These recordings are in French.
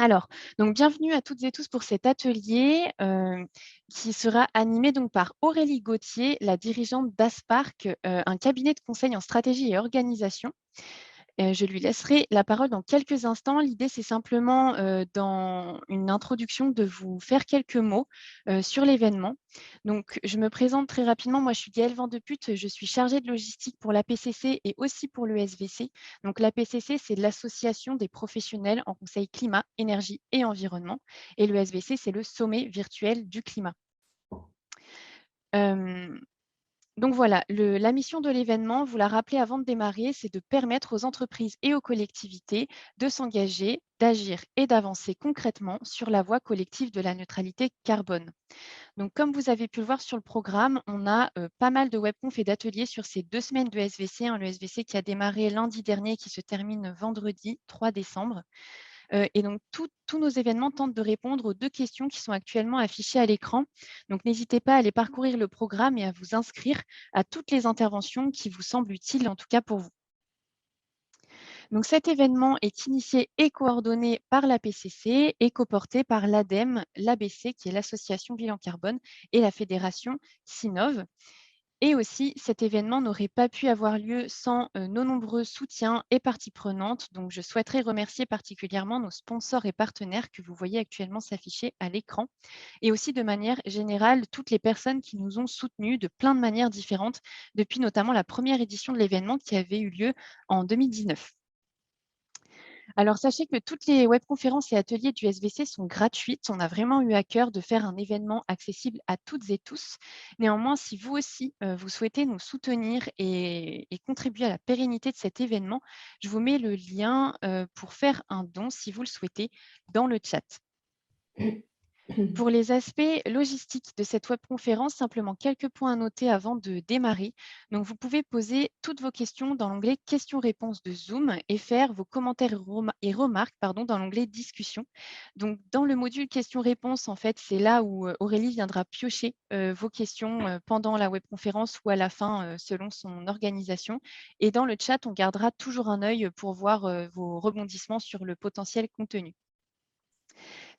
Alors, donc bienvenue à toutes et tous pour cet atelier qui sera animé donc par Aurélie Gauthier, la dirigeante d'Aspark, un cabinet de conseil en stratégie et organisation. Je lui laisserai la parole dans quelques instants. L'idée, c'est simplement, dans une introduction, de vous faire quelques mots, sur l'événement. Donc, je me présente très rapidement. Moi, je suis Gaëlle Vandeput, je suis chargée de logistique pour l'APCC et aussi pour l'ESVC. Donc, l'APCC, c'est l'Association des professionnels en conseil climat, énergie et environnement, et l'ESVC, c'est le sommet virtuel du climat. Hem Donc voilà, la mission de l'événement, vous la rappelez avant de démarrer, c'est de permettre aux entreprises et aux collectivités de s'engager, d'agir et d'avancer concrètement sur la voie collective de la neutralité carbone. Donc comme vous avez pu le voir sur le programme, on a pas mal de webconf et d'ateliers sur ces 2 semaines de SVC, le SVC qui a démarré lundi dernier et qui se termine vendredi 3 décembre. Et donc, tous nos événements tentent de répondre aux 2 questions qui sont actuellement affichées à l'écran. Donc, n'hésitez pas à aller parcourir le programme et à vous inscrire à toutes les interventions qui vous semblent utiles, en tout cas pour vous. Donc, cet événement est initié et coordonné par la PCC et coporté par l'ADEME, l'ABC, qui est l'association Bilan Carbone, et la fédération Sinov. Et aussi, cet événement n'aurait pas pu avoir lieu sans nos nombreux soutiens et parties prenantes. Donc, je souhaiterais remercier particulièrement nos sponsors et partenaires que vous voyez actuellement s'afficher à l'écran. Et aussi, de manière générale, toutes les personnes qui nous ont soutenus de plein de manières différentes, depuis notamment la première édition de l'événement qui avait eu lieu en 2019. Alors, sachez que toutes les webconférences et ateliers du SVC sont gratuites. On a vraiment eu à cœur de faire un événement accessible à toutes et tous. Néanmoins, si vous aussi, vous souhaitez nous soutenir et contribuer à la pérennité de cet événement, je vous mets le lien pour faire un don, si vous le souhaitez, dans le chat. Pour les aspects logistiques de cette webconférence, simplement quelques points à noter avant de démarrer. Donc, vous pouvez poser toutes vos questions dans l'onglet questions-réponses de Zoom et faire vos commentaires et remarques dans l'onglet discussion. Donc, dans le module questions-réponses, en fait, c'est là où Aurélie viendra piocher vos questions pendant la webconférence ou à la fin, selon son organisation. Et dans le chat, on gardera toujours un œil pour voir vos rebondissements sur le potentiel contenu.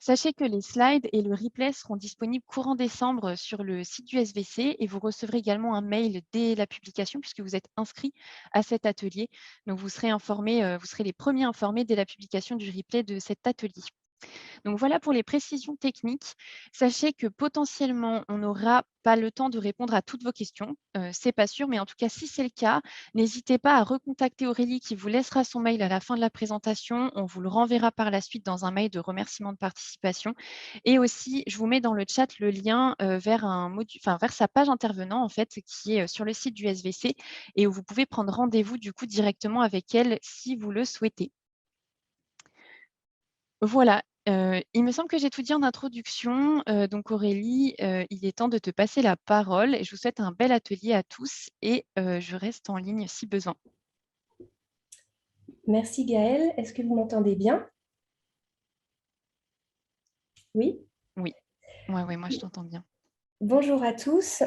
Sachez que les slides et le replay seront disponibles courant décembre sur le site du SVC et vous recevrez également un mail dès la publication puisque vous êtes inscrit à cet atelier. Donc, vous serez informés, vous serez les premiers informés dès la publication du replay de cet atelier. Donc voilà pour les précisions techniques. Sachez que potentiellement, on n'aura pas le temps de répondre à toutes vos questions. C'est pas sûr, mais en tout cas, si c'est le cas, n'hésitez pas à recontacter Aurélie qui vous laissera son mail à la fin de la présentation. On vous le renverra par la suite dans un mail de remerciement de participation. Et aussi, je vous mets dans le chat le lien vers vers sa page intervenant, en fait, qui est sur le site du SVC et où vous pouvez prendre rendez-vous du coup directement avec elle si vous le souhaitez. Voilà, il me semble que j'ai tout dit en introduction, donc Aurélie, il est temps de te passer la parole et je vous souhaite un bel atelier à tous et je reste en ligne si besoin. Merci Gaëlle. Est-ce que vous m'entendez bien? Oui. Oui, ouais, moi je t'entends bien. Bonjour à tous.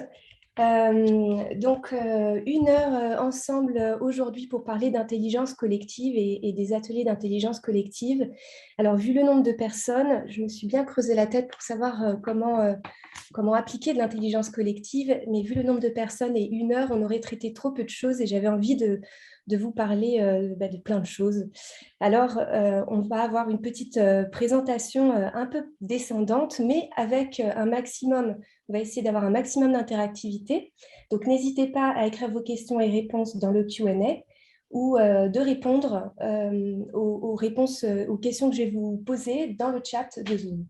Donc, 1 heure ensemble aujourd'hui pour parler d'intelligence collective et des ateliers d'intelligence collective. Alors, vu le nombre de personnes, je me suis bien creusé la tête pour savoir comment appliquer de l'intelligence collective, mais vu le nombre de personnes et 1 heure, on aurait traité trop peu de choses et j'avais envie de vous parler de plein de choses. Alors, on va avoir une petite présentation un peu descendante, mais avec un maximum, on va essayer d'avoir un maximum d'interactivité. Donc, n'hésitez pas à écrire vos questions et réponses dans le Q&A ou de répondre aux réponses, aux questions que je vais vous poser dans le chat de Zoom.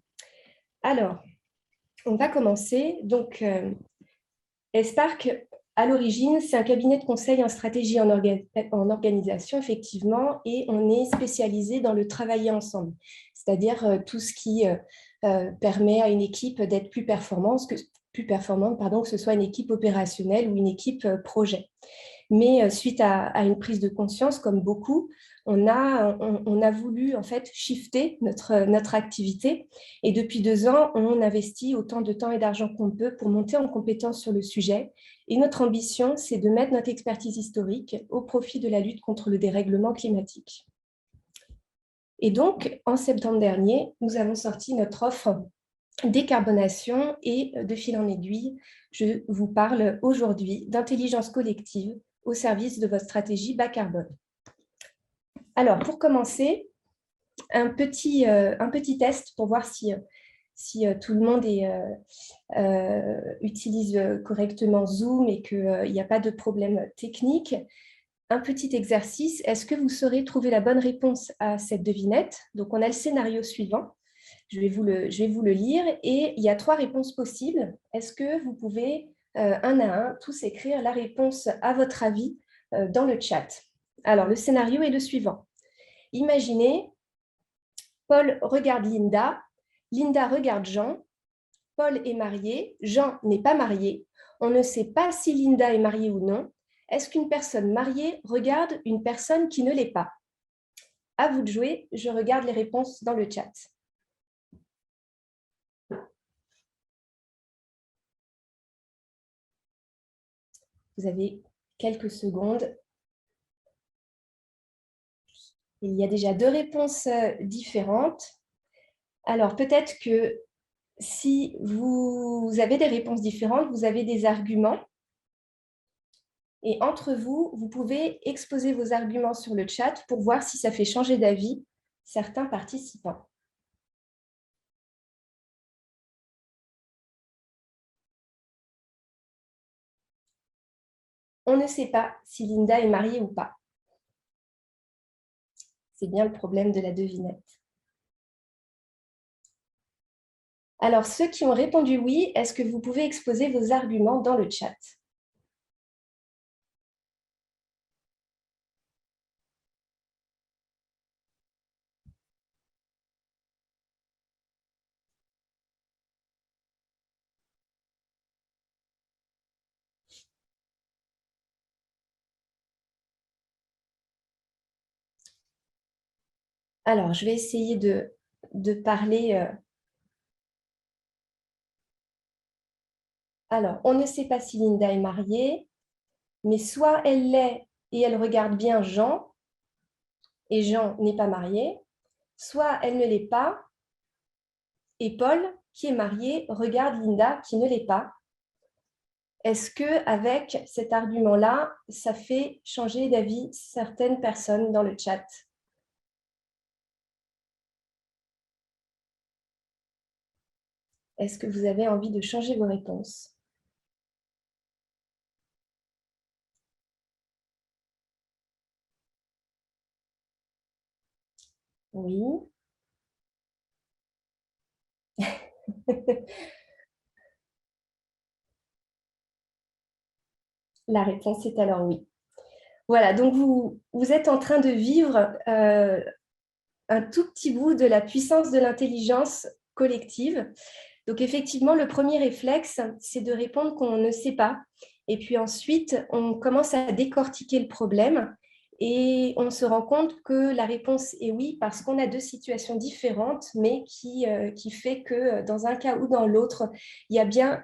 Alors, on va commencer. Donc, Spark, à l'origine, c'est un cabinet de conseil en stratégie en organisation, effectivement, et on est spécialisé dans le travailler ensemble, c'est-à-dire tout ce qui permet à une équipe d'être plus performante, que ce soit une équipe opérationnelle ou une équipe projet. Mais suite à une prise de conscience, comme beaucoup, on a voulu en fait shifter notre activité. Et depuis 2 ans, on investit autant de temps et d'argent qu'on peut pour monter en compétence sur le sujet. Et notre ambition, c'est de mettre notre expertise historique au profit de la lutte contre le dérèglement climatique. Et donc, en septembre dernier, nous avons sorti notre offre décarbonation et de fil en aiguille, je vous parle aujourd'hui d'intelligence collective au service de votre stratégie bas carbone. Alors, pour commencer, un petit test pour voir si tout le monde utilise correctement Zoom et qu'il n'y a pas de problème technique. Un petit exercice, est-ce que vous saurez trouver la bonne réponse à cette devinette? Donc, on a le scénario suivant. Je vais vous le lire et il y a 3 réponses possibles. Est-ce que vous pouvez, un à un, tous écrire la réponse à votre avis dans le chat? Alors, le scénario est le suivant. Imaginez, Paul regarde Linda, Linda regarde Jean, Paul est marié, Jean n'est pas marié. On ne sait pas si Linda est mariée ou non. Est-ce qu'une personne mariée regarde une personne qui ne l'est pas? À vous de jouer, je regarde les réponses dans le chat. Vous avez quelques secondes. Il y a déjà 2 réponses différentes. Alors, peut-être que si vous avez des réponses différentes, vous avez des arguments. Et entre vous, vous pouvez exposer vos arguments sur le chat pour voir si ça fait changer d'avis certains participants. On ne sait pas si Linda est mariée ou pas. C'est bien le problème de la devinette. Alors, ceux qui ont répondu oui, est-ce que vous pouvez exposer vos arguments dans le chat? Alors, je vais essayer de parler. Alors, on ne sait pas si Linda est mariée, mais soit elle l'est et elle regarde bien Jean, et Jean n'est pas marié, soit elle ne l'est pas, et Paul, qui est marié, regarde Linda, qui ne l'est pas. Est-ce qu'avec cet argument-là, ça fait changer d'avis certaines personnes dans le chat? Est-ce que vous avez envie de changer vos réponses? Oui. La réponse est alors oui. Voilà, donc vous êtes en train de vivre un tout petit bout de la puissance de l'intelligence collective. Donc effectivement, le premier réflexe, c'est de répondre qu'on ne sait pas. Et puis ensuite, on commence à décortiquer le problème et on se rend compte que la réponse est oui parce qu'on a 2 situations différentes, mais qui fait que dans un cas ou dans l'autre, il y a bien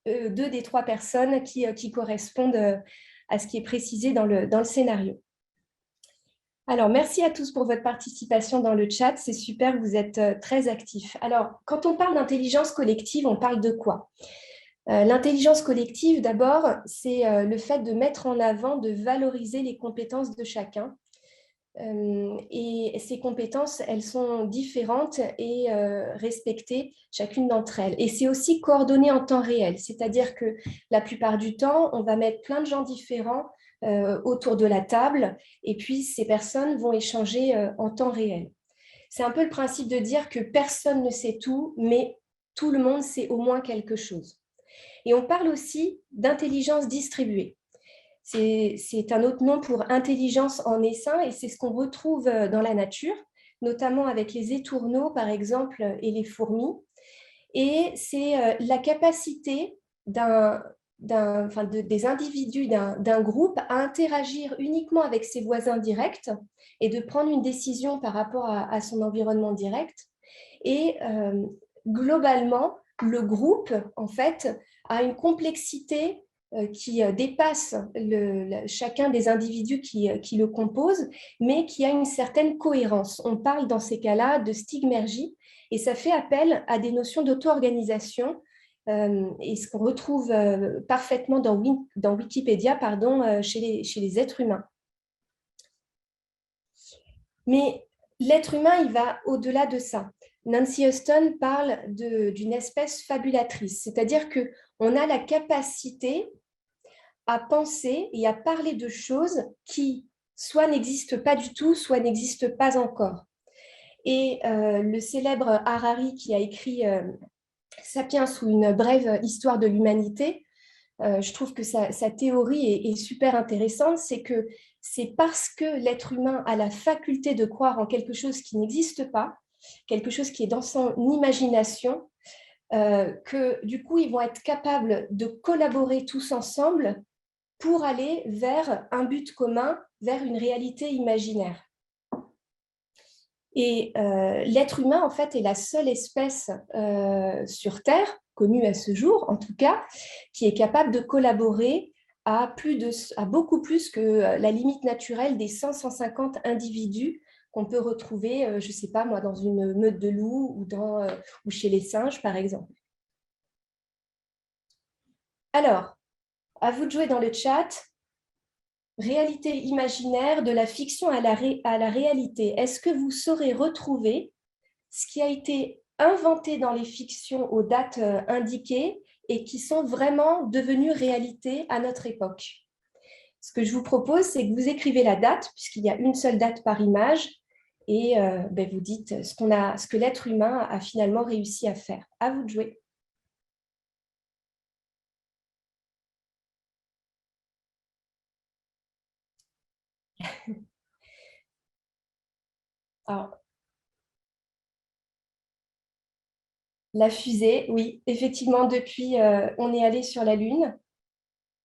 2 des 3 personnes qui correspondent à ce qui est précisé dans le scénario. Alors, merci à tous pour votre participation dans le chat. C'est super, vous êtes très actifs. Alors, quand on parle d'intelligence collective, on parle de quoi? L'intelligence collective, d'abord, c'est le fait de mettre en avant, de valoriser les compétences de chacun. Et ces compétences, elles sont différentes et respectées chacune d'entre elles. Et c'est aussi coordonné en temps réel, c'est-à-dire que la plupart du temps, on va mettre plein de gens différents autour de la table et puis ces personnes vont échanger en temps réel. C'est un peu le principe de dire que personne ne sait tout, mais tout le monde sait au moins quelque chose. Et on parle aussi d'intelligence distribuée. C'est un autre nom pour intelligence en essaim et c'est ce qu'on retrouve dans la nature, notamment avec les étourneaux, par exemple, et les fourmis. Et c'est la capacité des individus d'un groupe à interagir uniquement avec ses voisins directs et de prendre une décision par rapport à son environnement direct. Et globalement, le groupe, en fait, a une complexité qui dépasse chacun des individus qui le composent, mais qui a une certaine cohérence. On parle dans ces cas-là de stigmergie, et ça fait appel à des notions d'auto-organisation, et ce qu'on retrouve parfaitement dans Wikipédia, chez les êtres humains. Mais l'être humain, il va au-delà de ça. Nancy Huston parle d'une espèce fabulatrice, c'est-à-dire qu'on a la capacité à penser et à parler de choses qui soit n'existent pas du tout, soit n'existent pas encore. Et le célèbre Harari qui a écrit Sapiens ou une brève histoire de l'humanité, je trouve que sa théorie est super intéressante, c'est que c'est parce que l'être humain a la faculté de croire en quelque chose qui n'existe pas, quelque chose qui est dans son imagination, que du coup, ils vont être capables de collaborer tous ensemble pour aller vers un but commun, vers une réalité imaginaire. Et l'être humain, en fait, est la seule espèce sur Terre, connue à ce jour en tout cas, qui est capable de collaborer à beaucoup plus que la limite naturelle des 100-150 individus qu'on peut retrouver, je ne sais pas moi, dans une meute de loups ou chez les singes, par exemple. Alors, à vous de jouer dans le chat. Réalité imaginaire, de la fiction à la réalité. Est-ce que vous saurez retrouver ce qui a été inventé dans les fictions aux dates indiquées et qui sont vraiment devenues réalité à notre époque? Ce que je vous propose, c'est que vous écrivez la date, puisqu'il y a une seule date par image, et vous dites ce que l'être humain a finalement réussi à faire. À vous de jouer. Alors, la fusée, oui, effectivement, depuis, on est allé sur la Lune.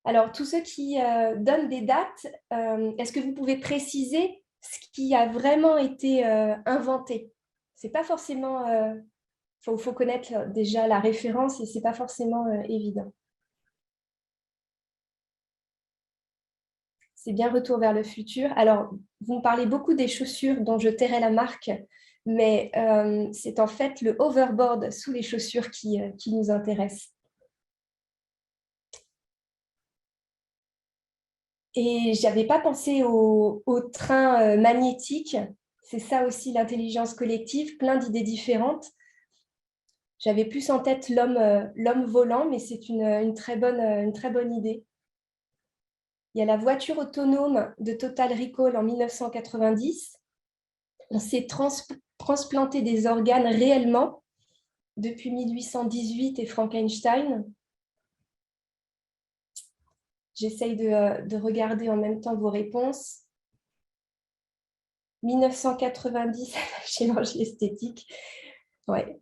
Alors, tous ceux qui donnent des dates, est-ce que vous pouvez préciser ce qui a vraiment été inventé? C'est pas forcément... faut connaître déjà la référence et c'est pas forcément évident. C'est bien Retour vers le futur. Alors, vous me parlez beaucoup des chaussures dont je tairai la marque, mais c'est en fait le hoverboard sous les chaussures qui nous intéresse. Et je n'avais pas pensé au train magnétique. C'est ça aussi l'intelligence collective, plein d'idées différentes. J'avais plus en tête l'homme volant, mais c'est une très bonne idée. Il y a la voiture autonome de Total Recall en 1990. On s'est transplanté des organes réellement depuis 1818 et Frankenstein. J'essaye de regarder en même temps vos réponses. 1990, chirurgie esthétique. Ouais,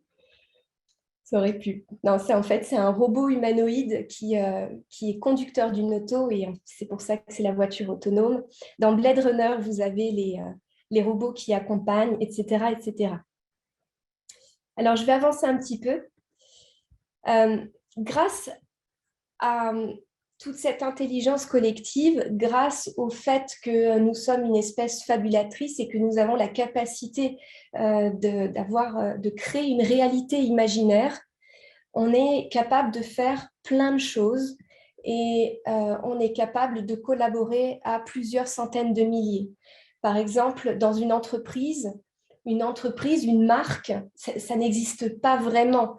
ça aurait pu. Non, c'est un robot humanoïde qui est conducteur d'une auto et c'est pour ça que c'est la voiture autonome. Dans Blade Runner, vous avez les robots qui accompagnent, etc., etc. Alors, je vais avancer un petit peu. Grâce à toute cette intelligence collective, grâce au fait que nous sommes une espèce fabulatrice et que nous avons la capacité de créer une réalité imaginaire, on est capable de faire plein de choses et on est capable de collaborer à plusieurs centaines de milliers. Par exemple, dans une entreprise, une marque, ça n'existe pas vraiment.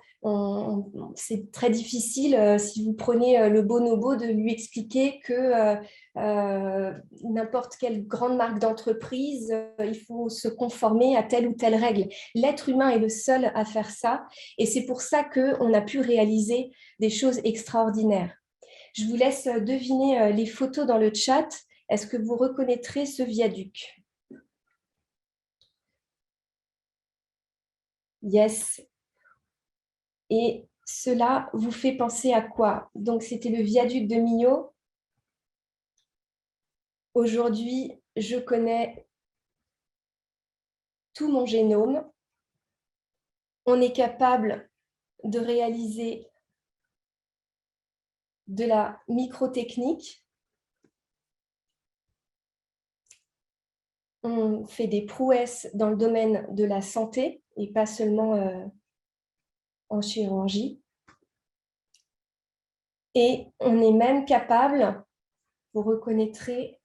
C'est très difficile, si vous prenez le bonobo, de lui expliquer que n'importe quelle grande marque d'entreprise, il faut se conformer à telle ou telle règle. L'être humain est le seul à faire ça et c'est pour ça qu'on a pu réaliser des choses extraordinaires. Je vous laisse deviner les photos dans le chat. Est-ce que vous reconnaîtrez ce viaduc? Yes. Et cela vous fait penser à quoi? Donc, c'était le viaduc de Millau. Aujourd'hui, je connais tout mon génome. On est capable de réaliser de la microtechnique. On fait des prouesses dans le domaine de la santé et pas seulement en chirurgie. Et on est même capable, vous reconnaîtrez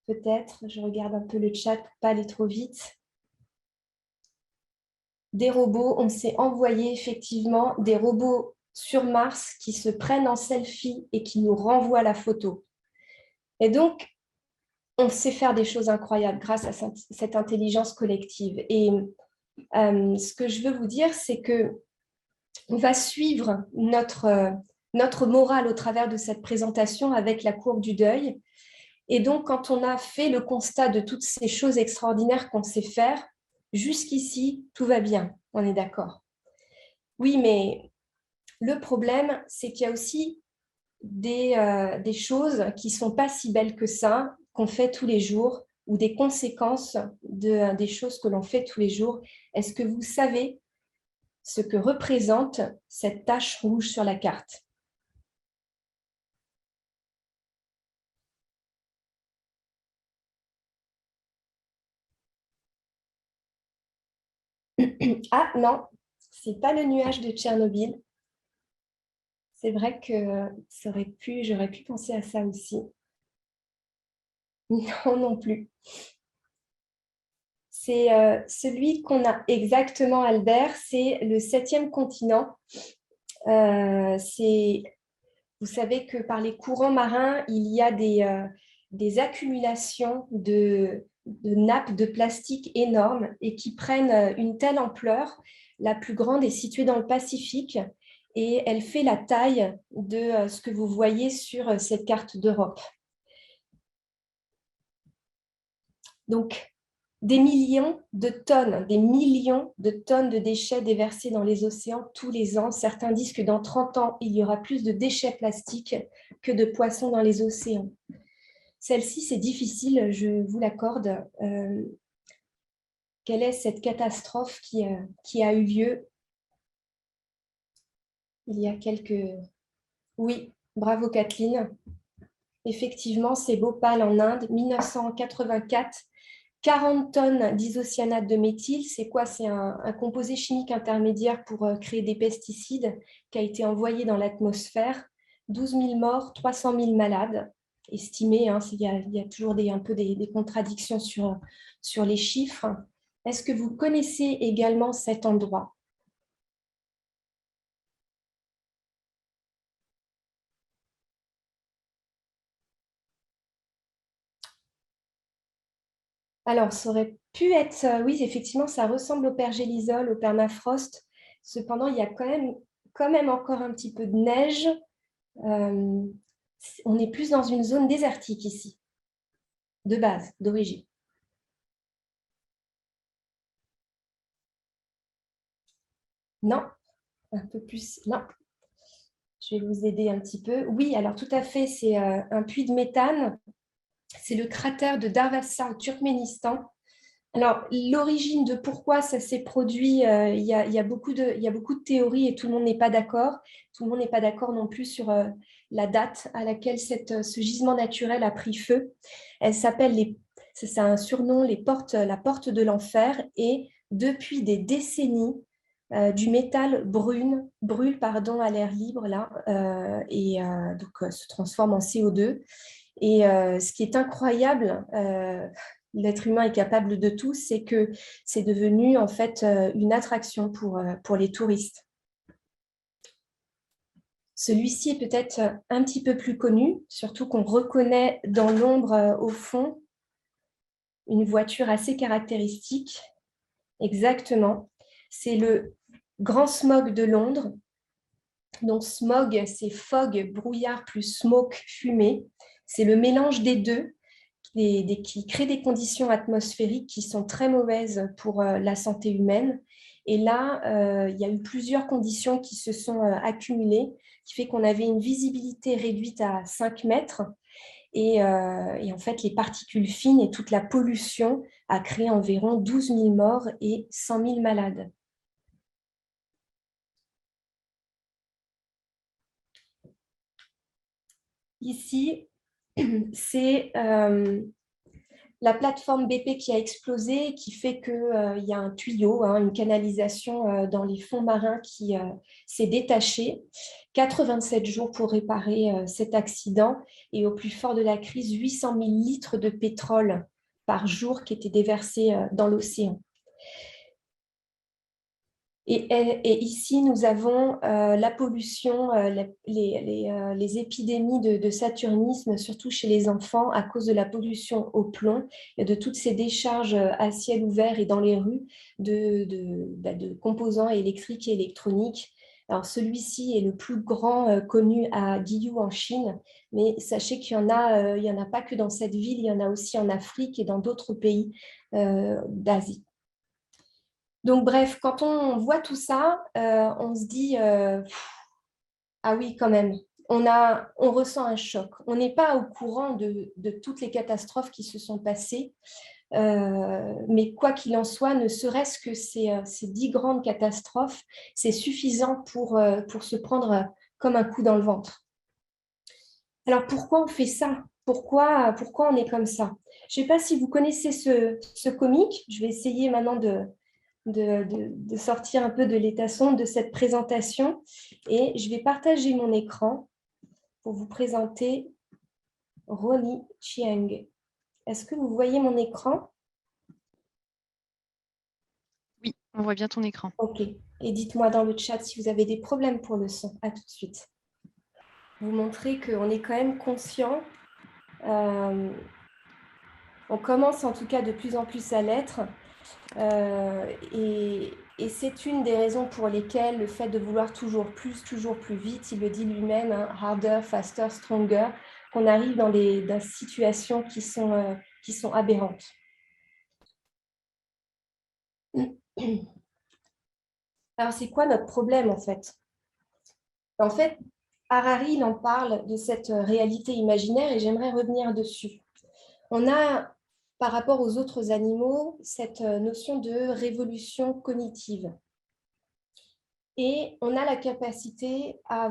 peut-être, je regarde un peu le chat pour ne pas aller trop vite, des robots, on s'est envoyé effectivement des robots sur Mars qui se prennent en selfie et qui nous renvoient la photo. Et donc, on sait faire des choses incroyables grâce à cette intelligence collective. Et ce que je veux vous dire, c'est que on va suivre notre morale au travers de cette présentation avec la courbe du deuil. Et donc, quand on a fait le constat de toutes ces choses extraordinaires qu'on sait faire, jusqu'ici, tout va bien, on est d'accord. Oui, mais le problème, c'est qu'il y a aussi des choses qui ne sont pas si belles que ça, qu'on fait tous les jours, ou des conséquences des choses que l'on fait tous les jours. Est-ce que vous savez ce que représente cette tache rouge sur la carte? Ah non, ce n'est pas le nuage de Tchernobyl. C'est vrai que j'aurais pu penser à ça aussi. Non, non plus. C'est celui qu'on a exactement, Albert, c'est le 7e continent. Vous savez que par les courants marins, il y a des accumulations de nappes de plastique énormes et qui prennent une telle ampleur. La plus grande est située dans le Pacifique et elle fait la taille de ce que vous voyez sur cette carte d'Europe. Donc, des millions de tonnes de déchets déversés dans les océans tous les ans. Certains disent que dans 30 ans, il y aura plus de déchets plastiques que de poissons dans les océans. Celle-ci, c'est difficile, je vous l'accorde. Quelle est cette catastrophe qui a eu lieu il y a quelques... Oui, bravo Kathleen. Effectivement, c'est Bhopal en Inde, 1984. 40 tonnes d'isocyanate de méthyle, c'est quoi? C'est un composé chimique intermédiaire pour créer des pesticides qui a été envoyé dans l'atmosphère. 12 000 morts, 300 000 malades estimés. Hein, il y a toujours un peu des contradictions sur les chiffres. Est-ce que vous connaissez également cet endroit? Alors, ça aurait pu être, oui, effectivement, ça ressemble au pergélisol, au permafrost. Cependant, il y a quand même encore un petit peu de neige. Euh, on est plus dans une zone désertique ici, de base, d'origine. Non, un peu plus, non. Je vais vous aider un petit peu. Oui, alors tout à fait, c'est un puits de méthane. C'est le cratère de Darvasa au Turkménistan. Alors, l'origine de pourquoi ça s'est produit, il y a beaucoup de théories et tout le monde n'est pas d'accord. Tout le monde n'est pas d'accord non plus sur la date à laquelle ce gisement naturel a pris feu. Elle s'appelle, c'est un surnom, la porte de l'enfer. Et depuis des décennies, du métal brûle à l'air libre là, et donc se transforme en CO2. Et ce qui est incroyable, l'être humain est capable de tout, c'est que c'est devenu en fait une attraction pour les touristes. Celui-ci est peut-être un petit peu plus connu, surtout qu'on reconnaît dans l'ombre au fond une voiture assez caractéristique. Exactement. C'est le Grand Smog de Londres. Donc smog, c'est fog, brouillard plus smoke, fumée. C'est le mélange des deux qui crée des conditions atmosphériques qui sont très mauvaises pour la santé humaine. Et là, il y a eu plusieurs conditions qui se sont accumulées, qui fait qu'on avait une visibilité réduite à 5 mètres. Et en fait, les particules fines et toute la pollution a créé environ 12 000 morts et 100 000 malades. Ici, c'est la plateforme BP qui a explosé, qui fait qu'il y a un tuyau, hein, une canalisation dans les fonds marins qui s'est détachée. 87 jours pour réparer cet accident. Et au plus fort de la crise, 800 000 litres de pétrole par jour qui étaient déversés dans l'océan. Et ici, nous avons la pollution, les épidémies de saturnisme, surtout chez les enfants, à cause de la pollution au plomb et de toutes ces décharges à ciel ouvert et dans les rues de composants électriques et électroniques. Alors, celui-ci est le plus grand connu à Guiyou en Chine, mais sachez qu'il y en a pas que dans cette ville, il y en a aussi en Afrique et dans d'autres pays d'Asie. Donc, bref, quand on voit tout ça, on se dit ah oui, quand même, on ressent un choc. On n'est pas au courant de toutes les catastrophes qui se sont passées, mais quoi qu'il en soit, ne serait-ce que ces 10 grandes catastrophes, c'est suffisant pour se prendre comme un coup dans le ventre. Alors, pourquoi on fait ça? Pourquoi on est comme ça? Je ne sais pas si vous connaissez ce comique. Je vais essayer maintenant de sortir un peu de l'état sombre de cette présentation et je vais partager mon écran pour vous présenter Ronnie Chieng. Est-ce que vous voyez mon écran? Oui, on voit bien ton écran. Ok. Et dites-moi dans le chat si vous avez des problèmes pour le son. À tout de suite. Vous montrez qu'on est quand même conscient. On commence en tout cas de plus en plus à l'être. Et c'est une des raisons pour lesquelles le fait de vouloir toujours plus vite, il le dit lui-même, hein, harder, faster, stronger, qu'on arrive dans des situations qui sont aberrantes. Alors, c'est quoi notre problème en fait? En fait, Harari, il en parle de cette réalité imaginaire et j'aimerais revenir dessus. On a, par rapport aux autres animaux, cette notion de révolution cognitive. Et on a la capacité à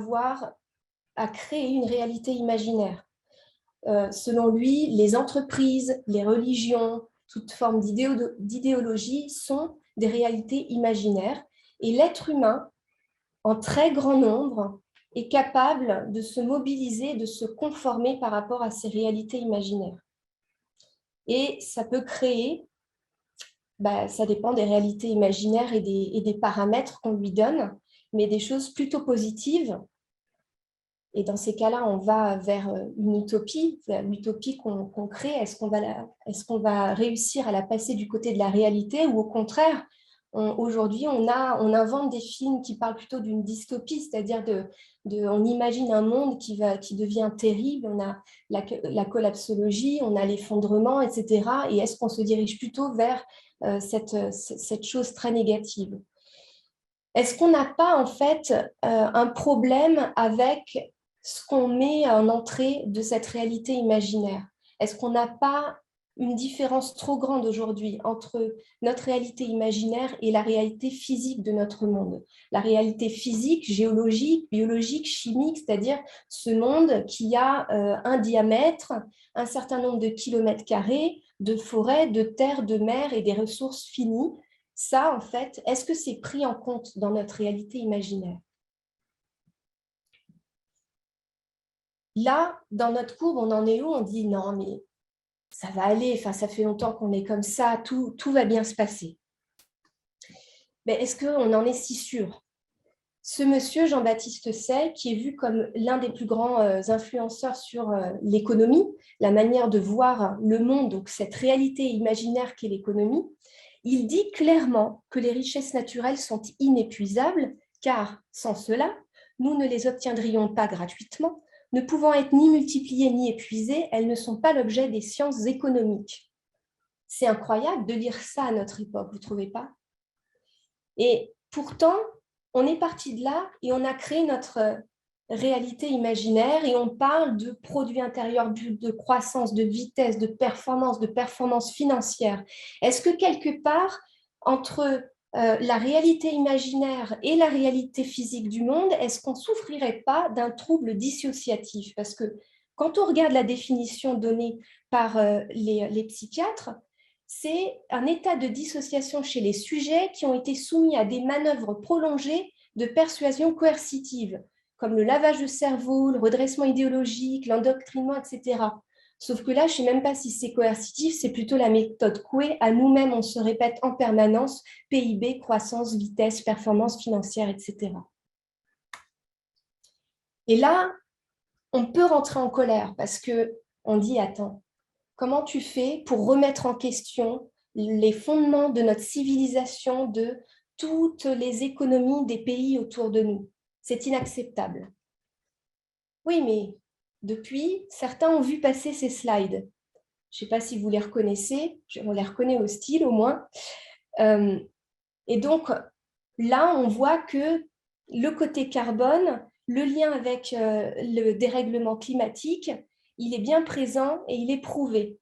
créer une réalité imaginaire. Selon lui, les entreprises, les religions, toute forme d'idéologie sont des réalités imaginaires et l'être humain, en très grand nombre, est capable de se mobiliser, de se conformer par rapport à ces réalités imaginaires. Et ça peut créer, ça dépend des réalités imaginaires et des paramètres qu'on lui donne, mais des choses plutôt positives. Et dans ces cas-là, on va vers une utopie, l'utopie qu'on crée. Est-ce qu'on va réussir à la passer du côté de la réalité ou au contraire, aujourd'hui, on invente des films qui parlent plutôt d'une dystopie, c'est-à-dire on imagine un monde qui devient terrible, on a la collapsologie, on a l'effondrement, etc. Et est-ce qu'on se dirige plutôt vers cette chose très négative? Est-ce qu'on n'a pas en fait un problème avec ce qu'on met en entrée de cette réalité imaginaire? Est-ce qu'on n'a pas une différence trop grande aujourd'hui entre notre réalité imaginaire et la réalité physique de notre monde? La réalité physique, géologique, biologique, chimique, c'est-à-dire ce monde qui a un diamètre, un certain nombre de kilomètres carrés, de forêts, de terres, de mers et des ressources finies. Ça, en fait, est-ce que c'est pris en compte dans notre réalité imaginaire? Là, dans notre courbe, on en est où? On dit non, mais ça va aller, enfin, ça fait longtemps qu'on est comme ça, tout va bien se passer. Mais est-ce qu'on en est si sûr? Ce monsieur, Jean-Baptiste Say, qui est vu comme l'un des plus grands influenceurs sur l'économie, la manière de voir le monde, donc cette réalité imaginaire qu'est l'économie, il dit clairement que les richesses naturelles sont inépuisables, car sans cela, nous ne les obtiendrions pas gratuitement. Ne pouvant être ni multipliées ni épuisées, elles ne sont pas l'objet des sciences économiques. C'est incroyable de lire ça à notre époque, vous ne trouvez pas? Et pourtant, on est parti de là et on a créé notre réalité imaginaire et on parle de produit intérieur brut, de croissance, de vitesse, de performance financière. Est-ce que quelque part, entre la réalité imaginaire et la réalité physique du monde, est-ce qu'on ne souffrirait pas d'un trouble dissociatif? Parce que quand on regarde la définition donnée par les psychiatres, c'est un état de dissociation chez les sujets qui ont été soumis à des manœuvres prolongées de persuasion coercitive, comme le lavage de cerveau, le redressement idéologique, l'endoctrinement, etc. Sauf que là, je ne sais même pas si c'est coercitif, c'est plutôt la méthode Coué. À nous-mêmes, on se répète en permanence PIB, croissance, vitesse, performance financière, etc. Et là, on peut rentrer en colère parce qu'on dit, attends, comment tu fais pour remettre en question les fondements de notre civilisation, de toutes les économies des pays autour de nous? C'est inacceptable. Oui, mais depuis, certains ont vu passer ces slides. Je ne sais pas si vous les reconnaissez, on les reconnaît au style au moins. Et donc, là, on voit que le côté carbone, le lien avec le dérèglement climatique, il est bien présent et il est prouvé.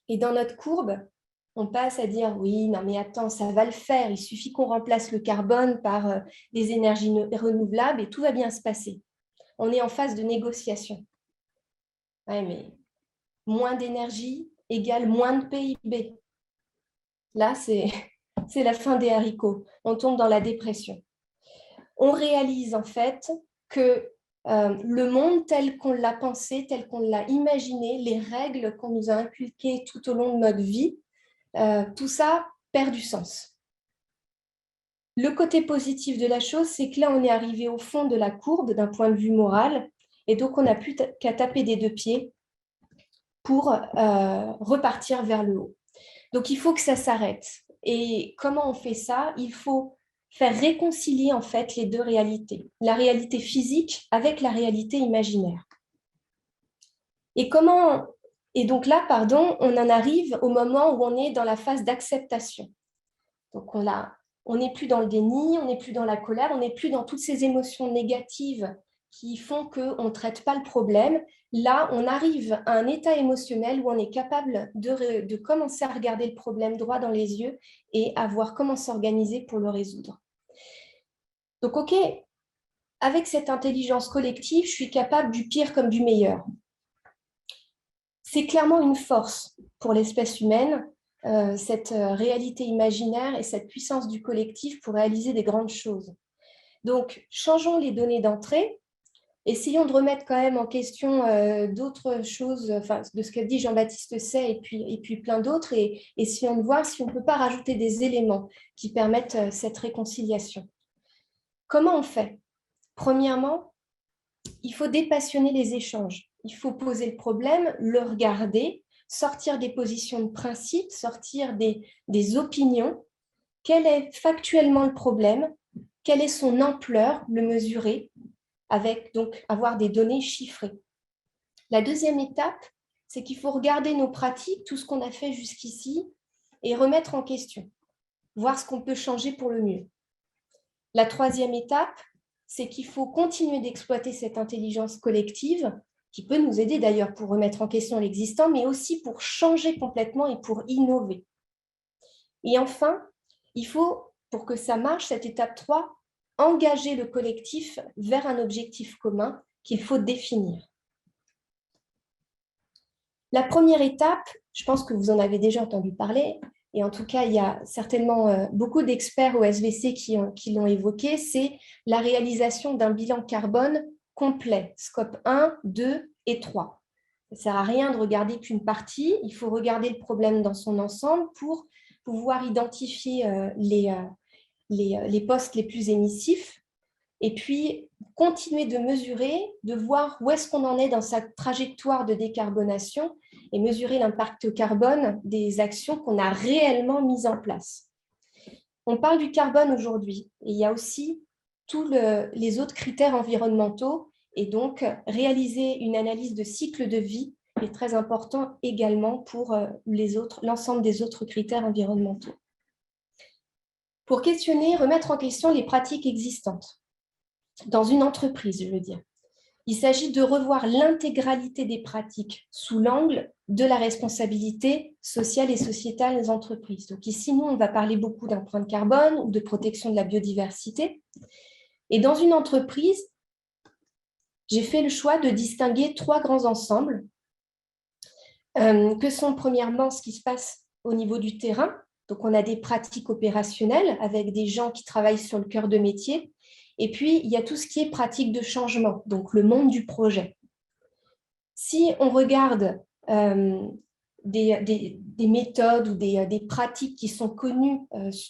Et dans notre courbe, on passe à dire oui, non mais attends, ça va le faire, il suffit qu'on remplace le carbone par des énergies renouvelables et tout va bien se passer. On est en phase de négociation. Ouais, mais moins d'énergie égale moins de PIB. Là, c'est la fin des haricots. On tombe dans la dépression. On réalise en fait que le monde tel qu'on l'a pensé, tel qu'on l'a imaginé, les règles qu'on nous a inculquées tout au long de notre vie, tout ça perd du sens. Le côté positif de la chose, c'est que là, on est arrivé au fond de la courbe d'un point de vue moral, et donc on n'a plus qu'à taper des deux pieds pour repartir vers le haut. Donc, il faut que ça s'arrête. Et comment on fait ça? Il faut faire réconcilier en fait les deux réalités, la réalité physique avec la réalité imaginaire. Et donc là, pardon, on en arrive au moment où on est dans la phase d'acceptation. Donc on n'est plus dans le déni, on n'est plus dans la colère, on n'est plus dans toutes ces émotions négatives qui font qu'on ne traite pas le problème. Là, on arrive à un état émotionnel où on est capable de commencer à regarder le problème droit dans les yeux et à voir comment s'organiser pour le résoudre. Donc, OK, avec cette intelligence collective, je suis capable du pire comme du meilleur. C'est clairement une force pour l'espèce humaine, cette réalité imaginaire et cette puissance du collectif pour réaliser des grandes choses. Donc, changeons les données d'entrée. Essayons de remettre quand même en question d'autres choses, enfin, de ce qu'a dit Jean-Baptiste Say et puis plein d'autres, et essayons de voir si on ne peut pas rajouter des éléments qui permettent cette réconciliation. Comment on fait? Premièrement, il faut dépassionner les échanges. Il faut poser le problème, le regarder, sortir des positions de principe, sortir des opinions. Quel est factuellement le problème? Quelle est son ampleur? Le mesurer, avec donc avoir des données chiffrées. La deuxième étape, c'est qu'il faut regarder nos pratiques, tout ce qu'on a fait jusqu'ici, et remettre en question, voir ce qu'on peut changer pour le mieux. La troisième étape, c'est qu'il faut continuer d'exploiter cette intelligence collective, qui peut nous aider d'ailleurs pour remettre en question l'existant, mais aussi pour changer complètement et pour innover. Et enfin, il faut, pour que ça marche, cette étape 3, engager le collectif vers un objectif commun qu'il faut définir. La première étape, je pense que vous en avez déjà entendu parler, et en tout cas, il y a certainement beaucoup d'experts au SVC qui l'ont évoqué, c'est la réalisation d'un bilan carbone complet, scope 1, 2 et 3. Ça ne sert à rien de regarder qu'une partie, il faut regarder le problème dans son ensemble pour pouvoir identifier les postes les plus émissifs et puis continuer de mesurer, de voir où est-ce qu'on en est dans sa trajectoire de décarbonation et mesurer l'impact carbone des actions qu'on a réellement mises en place. On parle du carbone aujourd'hui et il y a aussi tous les autres critères environnementaux et donc réaliser une analyse de cycle de vie est très important également pour l'ensemble des autres critères environnementaux. Pour questionner, remettre en question les pratiques existantes dans une entreprise, je veux dire. Il s'agit de revoir l'intégralité des pratiques sous l'angle de la responsabilité sociale et sociétale des entreprises. Donc ici, nous, on va parler beaucoup d'empreinte carbone ou de protection de la biodiversité. Et dans une entreprise, j'ai fait le choix de distinguer 3 grands ensembles, que sont premièrement ce qui se passe au niveau du terrain. Donc, on a des pratiques opérationnelles avec des gens qui travaillent sur le cœur de métier. Et puis, il y a tout ce qui est pratique de changement, donc le monde du projet. Si on regarde des méthodes ou des pratiques qui sont connues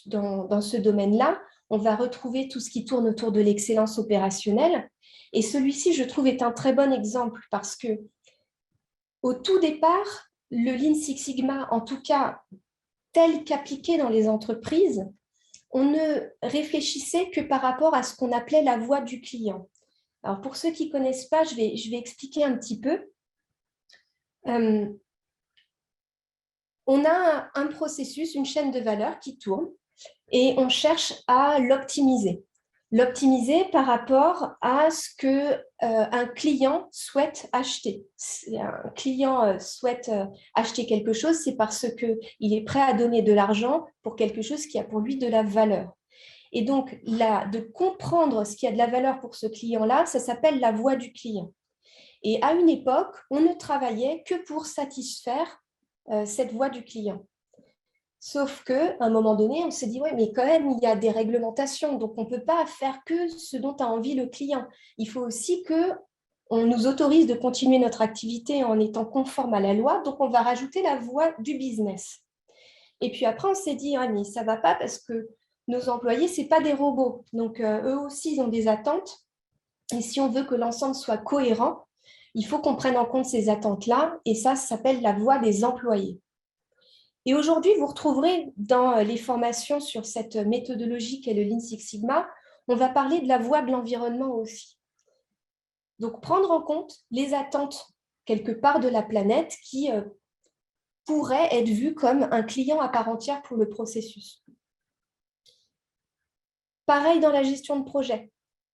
dans ce domaine-là, on va retrouver tout ce qui tourne autour de l'excellence opérationnelle. Et celui-ci, je trouve, est un très bon exemple parce que au tout départ, le Lean Six Sigma, en tout cas tel qu'appliqué dans les entreprises, on ne réfléchissait que par rapport à ce qu'on appelait la voix du client. Alors, pour ceux qui ne connaissent pas, je vais expliquer un petit peu. On a un processus, une chaîne de valeur qui tourne et on cherche à l'optimiser. L'optimiser par rapport à ce qu'un client souhaite acheter. Si un client souhaite acheter quelque chose, c'est parce qu'il est prêt à donner de l'argent pour quelque chose qui a pour lui de la valeur. Et donc, de comprendre ce qui a de la valeur pour ce client-là, ça s'appelle la voix du client. Et à une époque, on ne travaillait que pour satisfaire cette voix du client. Sauf qu'à un moment donné, on s'est dit, ouais, mais quand même, il y a des réglementations, donc on ne peut pas faire que ce dont a envie le client. Il faut aussi qu'on nous autorise de continuer notre activité en étant conforme à la loi, donc on va rajouter la voie du business. Et puis après, on s'est dit, ah, mais ça ne va pas parce que nos employés, ce n'est pas des robots. Donc eux aussi, ils ont des attentes. Et si on veut que l'ensemble soit cohérent, il faut qu'on prenne en compte ces attentes-là, et ça s'appelle la voix des employés. Et aujourd'hui, vous retrouverez dans les formations sur cette méthodologie qu'est le Lean Six Sigma, on va parler de la voix de l'environnement aussi. Donc, prendre en compte les attentes quelque part de la planète qui pourraient être vues comme un client à part entière pour le processus. Pareil dans la gestion de projet.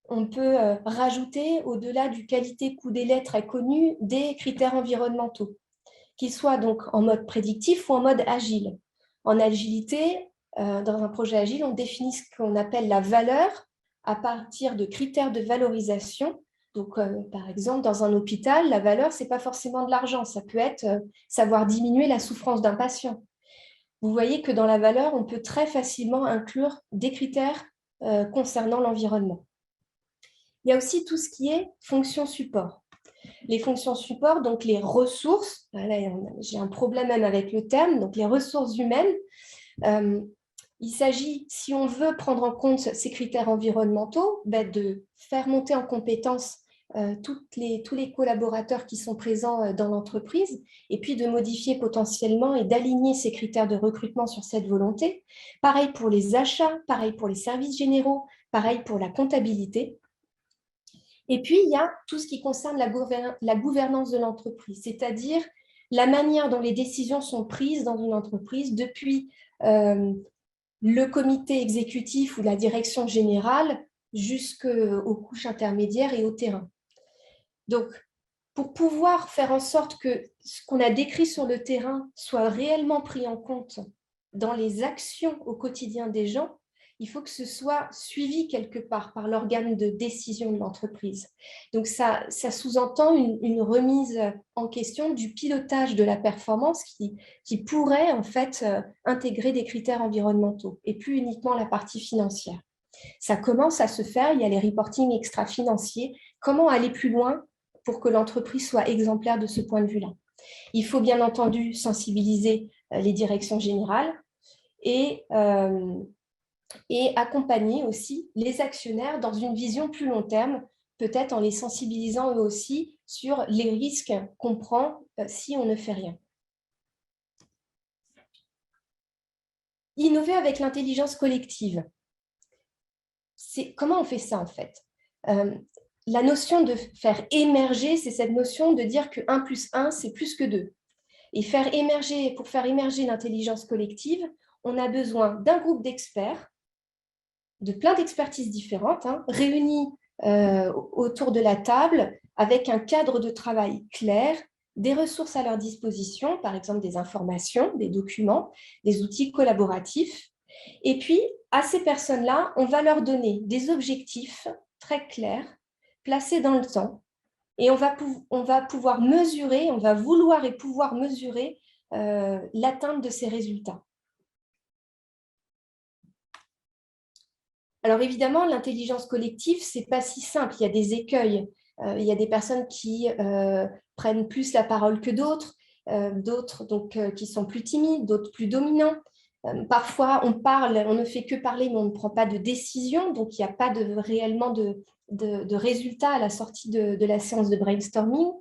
On peut rajouter, au-delà du qualité-coût-délai très connu, des critères environnementaux, qu'ils soient donc en mode prédictif ou en mode agile. En agilité, dans un projet agile, on définit ce qu'on appelle la valeur à partir de critères de valorisation. Donc, par exemple, dans un hôpital, la valeur, ce n'est pas forcément de l'argent, ça peut être savoir diminuer la souffrance d'un patient. Vous voyez que dans la valeur, on peut très facilement inclure des critères concernant l'environnement. Il y a aussi tout ce qui est fonction support. Les fonctions support, donc les ressources, j'ai un problème même avec le terme, donc les ressources humaines, il s'agit, si on veut prendre en compte ces critères environnementaux, de faire monter en compétence tous les collaborateurs qui sont présents dans l'entreprise et puis de modifier potentiellement et d'aligner ces critères de recrutement sur cette volonté. Pareil pour les achats, pareil pour les services généraux, pareil pour la comptabilité. Et puis, il y a tout ce qui concerne la gouvernance de l'entreprise, c'est-à-dire la manière dont les décisions sont prises dans une entreprise depuis le comité exécutif ou la direction générale jusqu'aux couches intermédiaires et au terrain. Donc, pour pouvoir faire en sorte que ce qu'on a décrit sur le terrain soit réellement pris en compte dans les actions au quotidien des gens, il faut que ce soit suivi quelque part par l'organe de décision de l'entreprise. Donc, ça sous-entend une remise en question du pilotage de la performance qui pourrait en fait intégrer des critères environnementaux et plus uniquement la partie financière. Ça commence à se faire, il y a les reporting extra-financiers. Comment aller plus loin pour que l'entreprise soit exemplaire de ce point de vue-là? Il faut bien entendu sensibiliser les directions générales et accompagner aussi les actionnaires dans une vision plus long terme, peut-être en les sensibilisant eux aussi sur les risques qu'on prend si on ne fait rien. Innover avec l'intelligence collective. Comment on fait ça en fait? La notion de faire émerger, c'est cette notion de dire que 1 + 1, c'est plus que 2. Et pour faire émerger l'intelligence collective, on a besoin d'un groupe d'experts, de plein d'expertises différentes, réunies autour de la table avec un cadre de travail clair, des ressources à leur disposition, par exemple des informations, des documents, des outils collaboratifs. Et puis, à ces personnes-là, on va leur donner des objectifs très clairs, placés dans le temps, Et on va pouvoir mesurer, on va vouloir et pouvoir mesurer l'atteinte de ces résultats. Alors évidemment, l'intelligence collective, ce n'est pas si simple, il y a des écueils. Il y a des personnes qui prennent plus la parole que d'autres, d'autres qui sont plus timides, d'autres plus dominants. Parfois, on parle, on ne fait que parler, mais on ne prend pas de décision, donc il n'y a pas réellement de résultats à la sortie de la séance de brainstorming.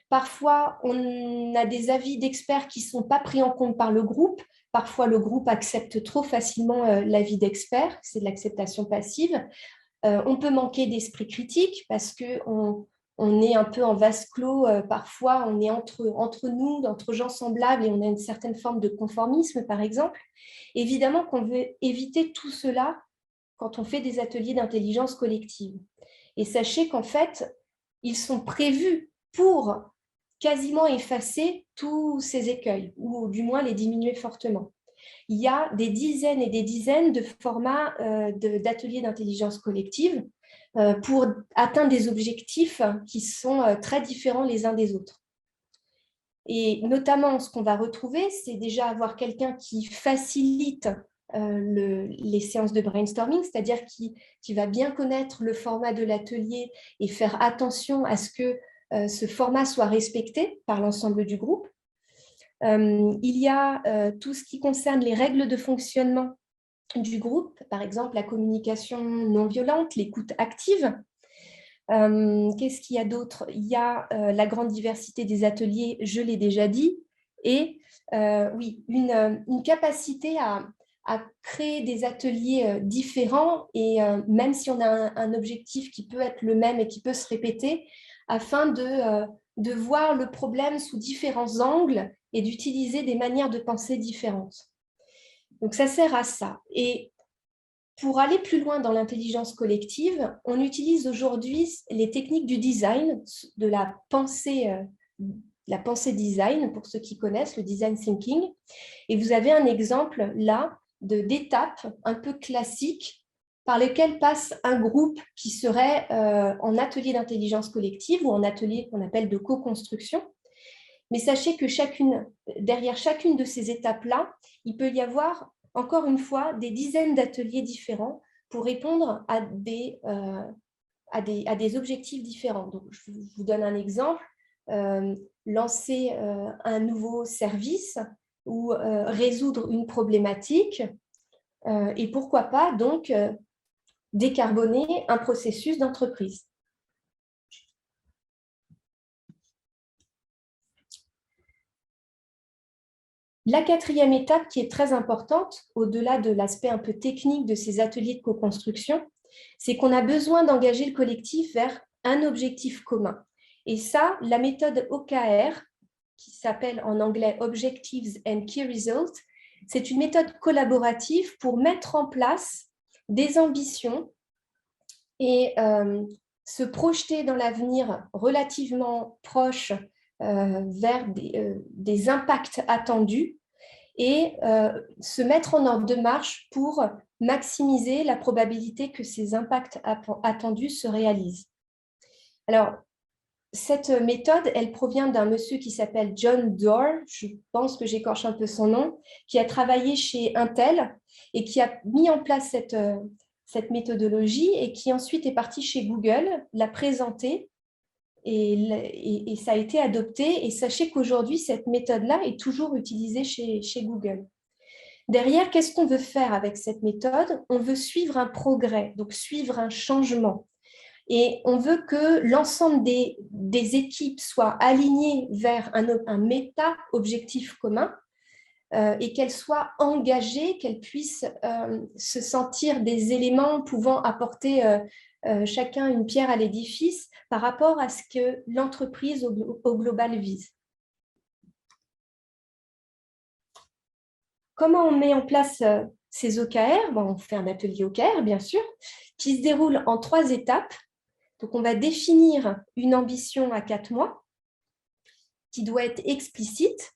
Parfois, on a des avis d'experts qui ne sont pas pris en compte par le groupe. Parfois, le groupe accepte trop facilement l'avis d'experts, c'est de l'acceptation passive. On peut manquer d'esprit critique parce qu'on est un peu en vase clos. Parfois, on est entre nous, entre gens semblables, et on a une certaine forme de conformisme, par exemple. Évidemment qu'on veut éviter tout cela quand on fait des ateliers d'intelligence collective. Et sachez qu'en fait, ils sont prévus pour quasiment effacer tous ces écueils, ou du moins les diminuer fortement. Il y a des dizaines et des dizaines de formats d'ateliers d'intelligence collective pour atteindre des objectifs qui sont très différents les uns des autres. Et notamment, ce qu'on va retrouver, c'est déjà avoir quelqu'un qui facilite les séances de brainstorming, c'est-à-dire qui va bien connaître le format de l'atelier et faire attention à ce que ce format soit respecté par l'ensemble du groupe. Il y a tout ce qui concerne les règles de fonctionnement du groupe, par exemple la communication non violente, l'écoute active. Qu'est-ce qu'il y a d'autre? Il y a la grande diversité des ateliers, je l'ai déjà dit, et oui, une capacité à créer des ateliers différents, et même si on a un objectif qui peut être le même et qui peut se répéter, afin de voir le problème sous différents angles et d'utiliser des manières de penser différentes. Donc ça sert à ça. Et pour aller plus loin dans l'intelligence collective, on utilise aujourd'hui les techniques du design, de la pensée design, pour ceux qui connaissent le design thinking. Et vous avez un exemple là d'étapes un peu classiques par lesquelles passe un groupe qui serait en atelier d'intelligence collective ou en atelier qu'on appelle de co-construction. Mais sachez que derrière chacune de ces étapes-là, il peut y avoir, encore une fois, des dizaines d'ateliers différents pour répondre à des objectifs différents. Donc, je vous donne un exemple. Lancer un nouveau service ou résoudre une problématique. Et pourquoi pas, donc, décarboner un processus d'entreprise. La quatrième étape qui est très importante, au-delà de l'aspect un peu technique de ces ateliers de co-construction, c'est qu'on a besoin d'engager le collectif vers un objectif commun. Et ça, la méthode OKR, qui s'appelle en anglais Objectives and Key Results, c'est une méthode collaborative pour mettre en place des ambitions et se projeter dans l'avenir relativement proche vers des impacts attendus et se mettre en ordre de marche pour maximiser la probabilité que ces impacts attendus se réalisent. Alors, cette méthode, elle provient d'un monsieur qui s'appelle John Doerr, je pense que j'écorche un peu son nom, qui a travaillé chez Intel et qui a mis en place cette méthodologie et qui ensuite est parti chez Google, l'a présentée et ça a été adopté. Et sachez qu'aujourd'hui, cette méthode-là est toujours utilisée chez Google. Derrière, qu'est-ce qu'on veut faire avec cette méthode? On veut suivre un progrès, donc suivre un changement. Et on veut que l'ensemble des équipes soient alignées vers un méta-objectif commun et qu'elles soient engagées, qu'elles puissent se sentir des éléments pouvant apporter chacun une pierre à l'édifice par rapport à ce que l'entreprise au global vise. Comment on met en place ces OKR? On fait un atelier OKR, bien sûr, qui se déroule en 3 étapes. Donc, on va définir une ambition à 4 mois qui doit être explicite.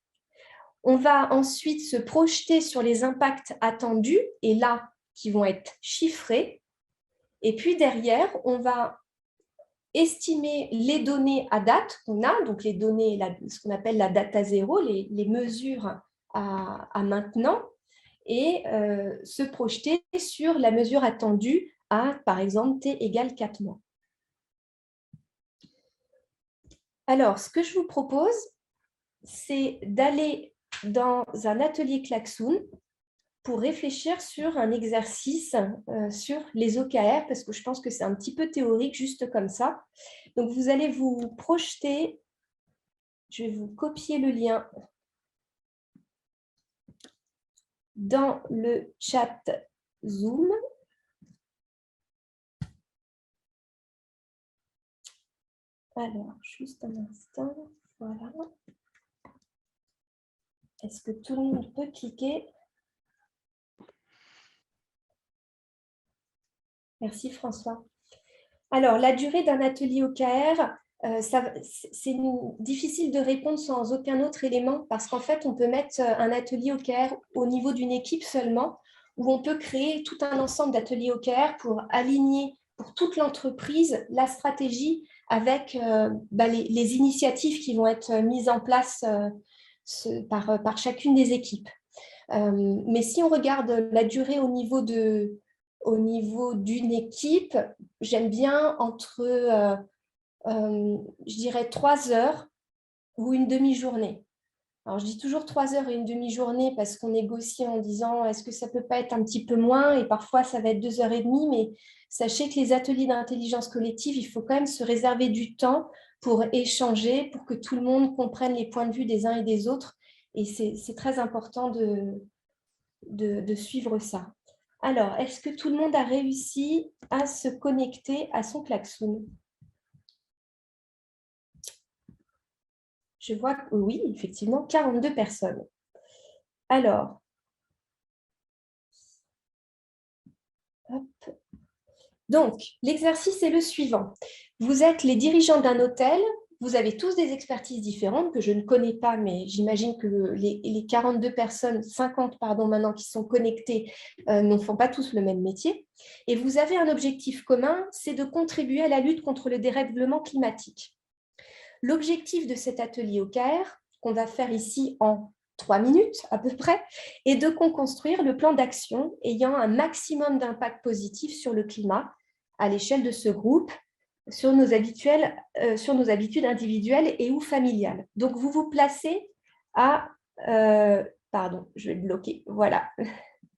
On va ensuite se projeter sur les impacts attendus et là, qui vont être chiffrés. Et puis derrière, on va estimer les données à date qu'on a, donc les données, ce qu'on appelle la data zéro, les mesures à maintenant, et se projeter sur la mesure attendue à, par exemple, t égale 4 mois. Alors, ce que je vous propose, c'est d'aller dans un atelier Klaxoon pour réfléchir sur un exercice sur les OKR, parce que je pense que c'est un petit peu théorique, juste comme ça. Donc, vous allez vous projeter, je vais vous copier le lien dans le chat Zoom. Alors, juste un instant, voilà. Est-ce que tout le monde peut cliquer? Merci François. Alors, la durée d'un atelier OKR, c'est difficile de répondre sans aucun autre élément parce qu'en fait, on peut mettre un atelier OKR au niveau d'une équipe seulement, où on peut créer tout un ensemble d'ateliers OKR pour aligner pour toute l'entreprise la stratégie avec les initiatives qui vont être mises en place par chacune des équipes. Mais si on regarde la durée au niveau d'une équipe, j'aime bien entre, je dirais, 3 heures ou une demi-journée. Alors, je dis toujours 3 heures et une demi-journée parce qu'on négocie en disant est-ce que ça ne peut pas être un petit peu moins, et parfois ça va être 2 heures et demie, mais sachez que les ateliers d'intelligence collective, il faut quand même se réserver du temps pour échanger, pour que tout le monde comprenne les points de vue des uns et des autres. Et c'est très important de suivre ça. Alors, est-ce que tout le monde a réussi à se connecter à son klaxon? Je vois que oui, effectivement, 42 personnes. Alors, hop. Donc, l'exercice est le suivant. Vous êtes les dirigeants d'un hôtel, vous avez tous des expertises différentes que je ne connais pas, mais j'imagine que les 42 personnes, 50 pardon, maintenant qui sont connectées, ne font pas tous le même métier. Et vous avez un objectif commun, c'est de contribuer à la lutte contre le dérèglement climatique. L'objectif de cet atelier OKR, qu'on va faire ici en 3 minutes à peu près, est de construire le plan d'action ayant un maximum d'impact positif sur le climat à l'échelle de ce groupe, sur nos habitudes individuelles et ou familiales. Donc, vous vous placez à... pardon, je vais bloquer. Voilà,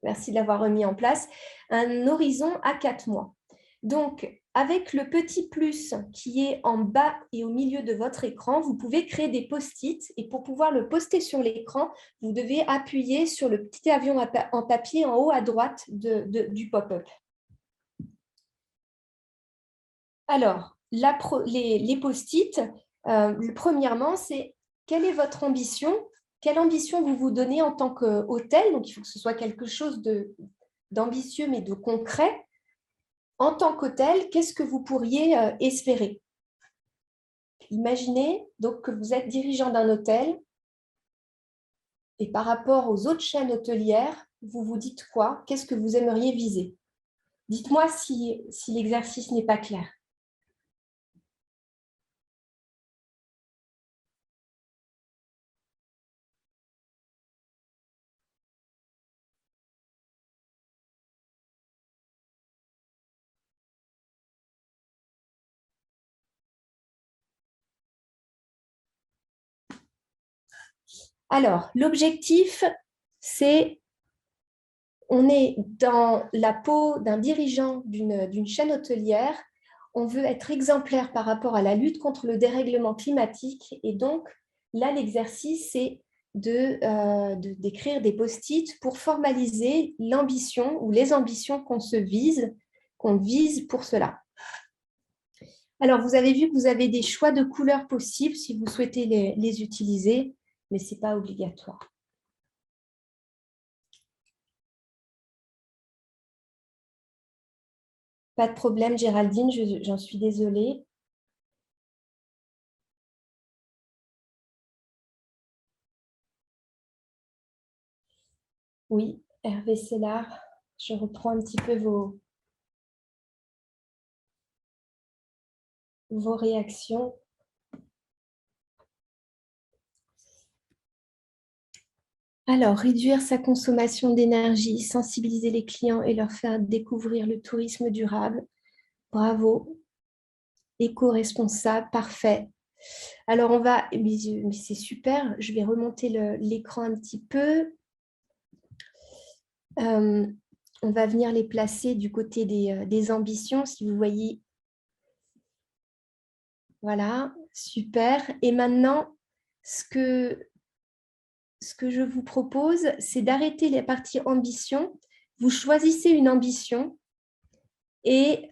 merci de l'avoir remis en place. Un horizon à 4 mois. Donc, avec le petit plus qui est en bas et au milieu de votre écran, vous pouvez créer des post-it, et pour pouvoir le poster sur l'écran, vous devez appuyer sur le petit avion en papier en haut à droite du pop-up. Alors, les post-it, premièrement, c'est quelle est votre ambition? Quelle ambition vous vous donnez en tant qu'hôtel? Donc, il faut que ce soit quelque chose d'ambitieux mais de concret. En tant qu'hôtel, qu'est-ce que vous pourriez espérer? Imaginez donc que vous êtes dirigeant d'un hôtel et par rapport aux autres chaînes hôtelières, vous vous dites quoi? Qu'est-ce que vous aimeriez viser? Dites-moi si l'exercice n'est pas clair. Alors, l'objectif, c'est, on est dans la peau d'un dirigeant d'une chaîne hôtelière, on veut être exemplaire par rapport à la lutte contre le dérèglement climatique, et donc là, l'exercice, c'est d'écrire des post-it pour formaliser l'ambition ou les ambitions qu'on vise pour cela. Alors, vous avez vu que vous avez des choix de couleurs possibles si vous souhaitez les utiliser, mais ce n'est pas obligatoire. Pas de problème, Géraldine, j'en suis désolée. Oui, Hervé Sellard, je reprends un petit peu vos... vos réactions. Alors, réduire sa consommation d'énergie, sensibiliser les clients et leur faire découvrir le tourisme durable. Bravo. Éco-responsable, parfait. Alors, on va, mais c'est super, je vais remonter l'écran un petit peu. On va venir les placer du côté des ambitions, si vous voyez. Voilà, super. Et maintenant, ce que je vous propose, c'est d'arrêter les parties ambition. Vous choisissez une ambition et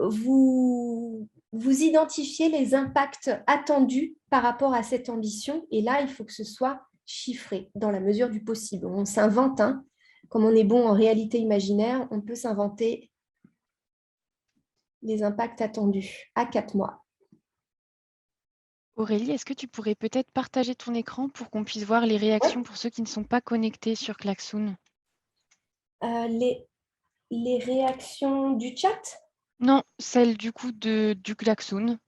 vous identifiez les impacts attendus par rapport à cette ambition. Et là, il faut que ce soit chiffré dans la mesure du possible. On s'invente, hein. Comme on est bon en réalité imaginaire, on peut s'inventer les impacts attendus à 4 mois. Aurélie, est-ce que tu pourrais peut-être partager ton écran pour qu'on puisse voir les réactions pour ceux qui ne sont pas connectés sur Klaxoon? Les réactions du chat? Non, celle du coup du Klaxoon.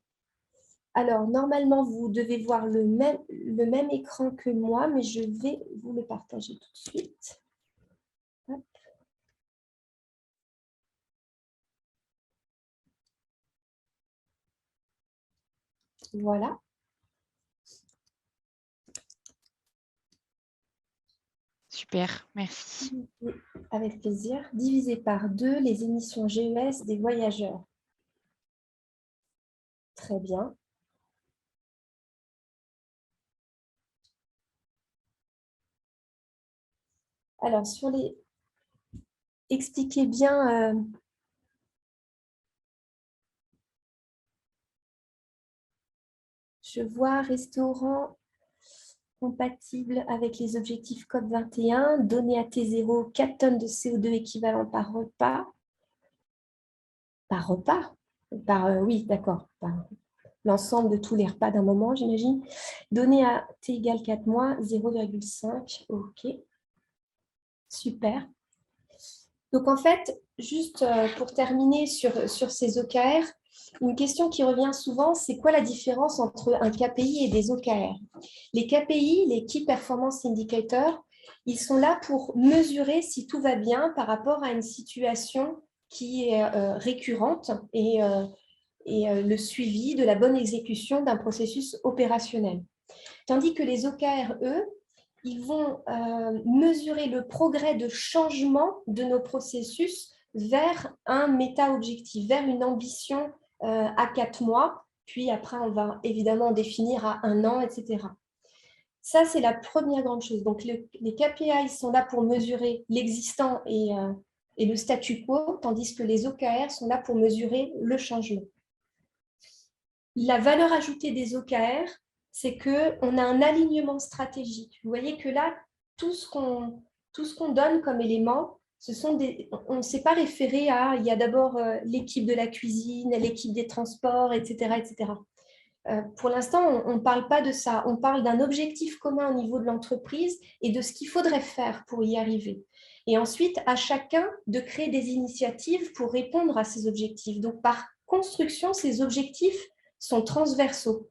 Alors, normalement, vous devez voir le même écran que moi, mais je vais vous le partager tout de suite. Hop. Voilà. Super, merci. Avec plaisir. Divisé par 2 les émissions GES des voyageurs. Très bien. Alors, sur les... Expliquez bien... Je vois restaurant compatible avec les objectifs COP21, donner à T0 4 tonnes de CO2 équivalent par repas. Par repas? Oui, d'accord. Par l'ensemble de tous les repas d'un moment, j'imagine. Donner à T égale 4 mois, 0,5. OK. Super. Donc, en fait, juste pour terminer sur ces OKR, une question qui revient souvent, c'est quoi la différence entre un KPI et des OKR? Les KPI, les Key Performance Indicators, ils sont là pour mesurer si tout va bien par rapport à une situation qui est récurrente et le suivi de la bonne exécution d'un processus opérationnel. Tandis que les OKR, eux, ils vont mesurer le progrès de changement de nos processus vers un méta-objectif, vers une ambition à 4 mois, puis après, on va évidemment définir à 1 an, etc. Ça, c'est la première grande chose. Donc, les KPI sont là pour mesurer l'existant et le statu quo, tandis que les OKR sont là pour mesurer le changement. La valeur ajoutée des OKR, c'est qu'on a un alignement stratégique. Vous voyez que là, tout ce qu'on donne comme élément, on ne s'est pas référé à, il y a d'abord l'équipe de la cuisine, l'équipe des transports, etc. etc. Pour l'instant, on ne parle pas de ça. On parle d'un objectif commun au niveau de l'entreprise et de ce qu'il faudrait faire pour y arriver. Et ensuite, à chacun de créer des initiatives pour répondre à ces objectifs. Donc, par construction, ces objectifs sont transversaux.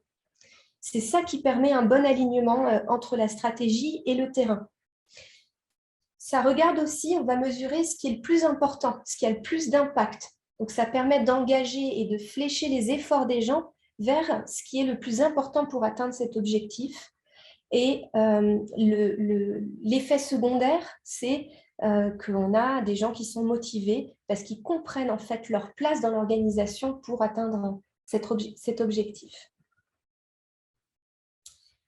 C'est ça qui permet un bon alignement entre la stratégie et le terrain. Ça regarde aussi, on va mesurer ce qui est le plus important, ce qui a le plus d'impact. Donc, ça permet d'engager et de flécher les efforts des gens vers ce qui est le plus important pour atteindre cet objectif. Et l'effet secondaire, c'est qu'on a des gens qui sont motivés parce qu'ils comprennent en fait leur place dans l'organisation pour atteindre cet objectif.